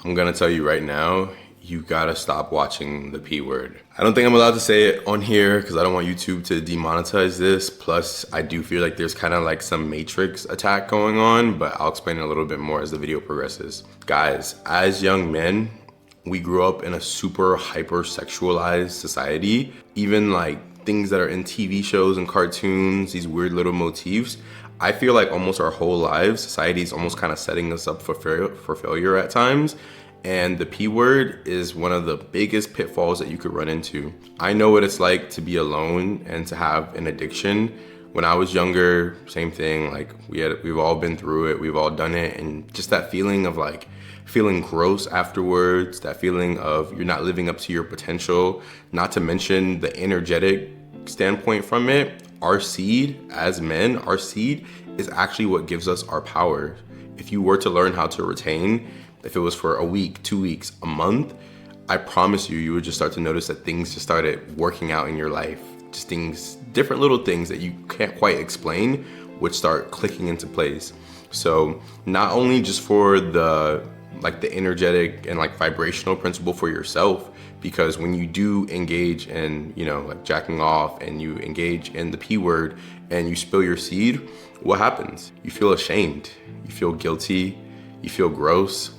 I'm gonna tell you right now, you gotta stop watching the P word. I don't think I'm allowed to say it on here because I don't want YouTube to demonetize this. Plus, I do feel like there's kind of like some Matrix attack going on, but I'll explain it a little bit more as the video progresses. Guys, as young men, we grew up in a super hyper sexualized society. Even like things that are in TV shows and cartoons, these weird little motifs. I feel like almost our whole lives, society is almost kind of setting us up for failure at times. And the P word is one of the biggest pitfalls that you could run into. I know what it's like to be alone and to have an addiction. When I was younger, same thing, like we've all been through it, we've all done it. And just that feeling of like feeling gross afterwards, that feeling of you're not living up to your potential, not to mention the energetic standpoint from it. Our seed as men, our seed is actually what gives us our power. If you were to learn how to retain, if it was for a week, 2 weeks, a month, I promise you would just start to notice that things just started working out in your life. Just things, different little things that you can't quite explain would start clicking into place. So not only just for the energetic and like vibrational principle for yourself, because when you do engage in, like jacking off and you engage in the P word and you spill your seed, what happens? You feel ashamed, you feel guilty, you feel gross.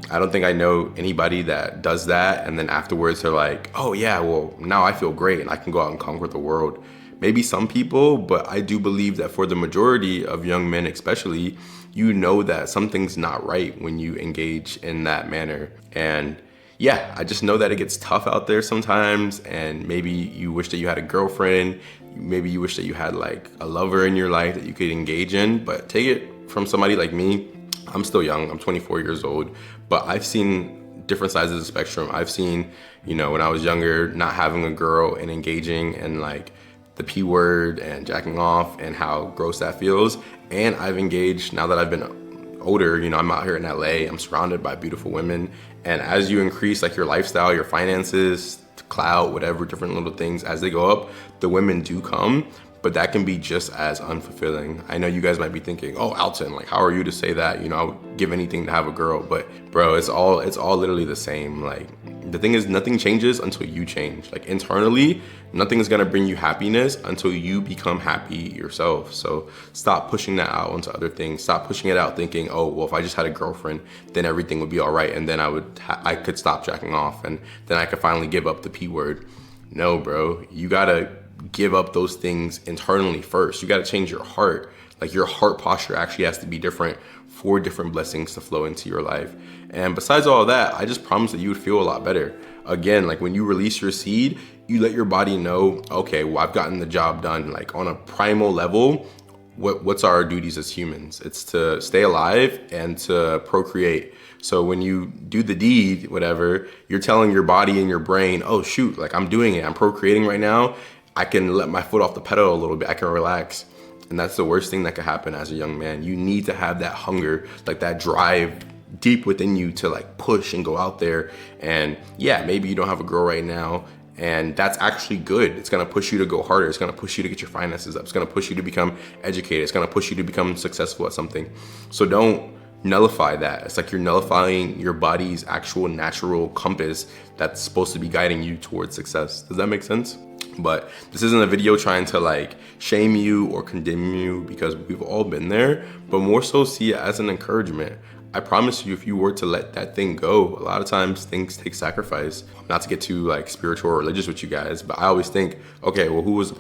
I don't think I know anybody that does that and then afterwards they're like, oh yeah, well now I feel great and I can go out and conquer the world. Maybe some people, but I do believe that for the majority of young men especially, you know that something's not right when you engage in that manner. And yeah, I just know that it gets tough out there sometimes, and maybe you wish that you had a girlfriend, maybe you wish that you had like a lover in your life that you could engage in, but take it from somebody like me. I'm still young, I'm 24 years old, but I've seen different sides of the spectrum. I've seen, when I was younger, not having a girl and engaging in like the P word and jacking off and how gross that feels. And I've engaged now that I've been older, I'm out here in LA, I'm surrounded by beautiful women. And as you increase like your lifestyle, your finances, clout, whatever, different little things, as they go up, the women do come, but that can be just as unfulfilling. I know you guys might be thinking, oh, Alton, like, how are you to say that? I would give anything to have a girl, but bro, it's all literally the same. Like, the thing is, nothing changes until you change. Like internally, nothing is gonna bring you happiness until you become happy yourself. So stop pushing that out onto other things. Stop pushing it out thinking, oh, well, if I just had a girlfriend, then everything would be all right. And then I could stop jacking off and then I could finally give up the P word. No, bro, you gotta give up those things internally first. You gotta change your heart. Like your heart posture actually has to be different for different blessings to flow into your life. And besides all that, I just promise that you would feel a lot better. Again, like when you release your seed, you let your body know, okay, well, I've gotten the job done. Like on a primal level, what's our duties as humans? It's to stay alive and to procreate. So when you do the deed, whatever, you're telling your body and your brain, oh shoot, like I'm doing it, I'm procreating right now. I can let my foot off the pedal a little bit, I can relax. And that's the worst thing that could happen as a young man. You need to have that hunger, like that drive deep within you to like push and go out there. And yeah, maybe you don't have a girl right now, and that's actually good. It's gonna push you to go harder. It's gonna push you to get your finances up. It's gonna push you to become educated. It's gonna push you to become successful at something. So don't nullify that. It's like you're nullifying your body's actual natural compass that's supposed to be guiding you towards success. Does that make sense? But this isn't a video trying to like shame you or condemn you, because we've all been there, but more so see it as an encouragement. I promise you, if you were to let that thing go, a lot of times things take sacrifice. Not to get too like spiritual or religious with you guys, but I always think, okay, well, who was the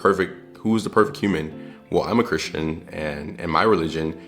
perfect human? Well, I'm a Christian, and in my religion,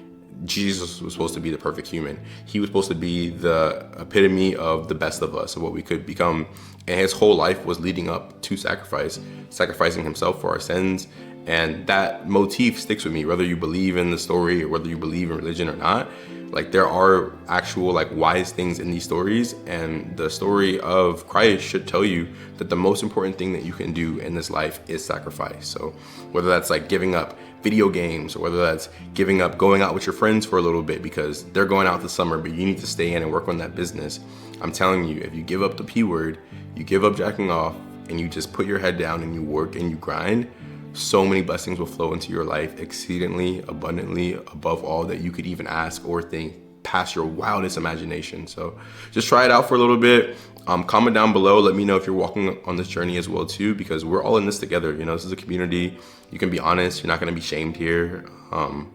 Jesus was supposed to be the perfect human. He was supposed to be the epitome of the best of us, of what we could become. And his whole life was leading up to sacrificing himself for our sins. And that motif sticks with me, whether you believe in the story or whether you believe in religion or not. Like there are actual like wise things in these stories, and the story of Christ should tell you that the most important thing that you can do in this life is sacrifice. So whether that's like giving up video games, or whether that's giving up going out with your friends for a little bit because they're going out this summer, but you need to stay in and work on that business. I'm telling you, if you give up the P word, you give up jacking off, and you just put your head down and you work and you grind, so many blessings will flow into your life exceedingly, abundantly, above all that you could even ask or think. past your wildest imagination. So just try it out for a little bit. Comment down below, let me know if you're walking on this journey as well too, because we're all in this together. You know, this is a community. You can be honest, you're not gonna be shamed here.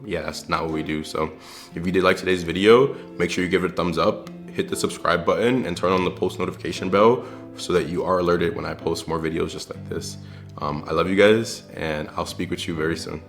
Yeah, that's not what we do. So if you did like today's video, make sure you give it a thumbs up, hit the subscribe button, and turn on the post notification bell so that you are alerted when I post more videos just like this. I love you guys, and I'll speak with you very soon.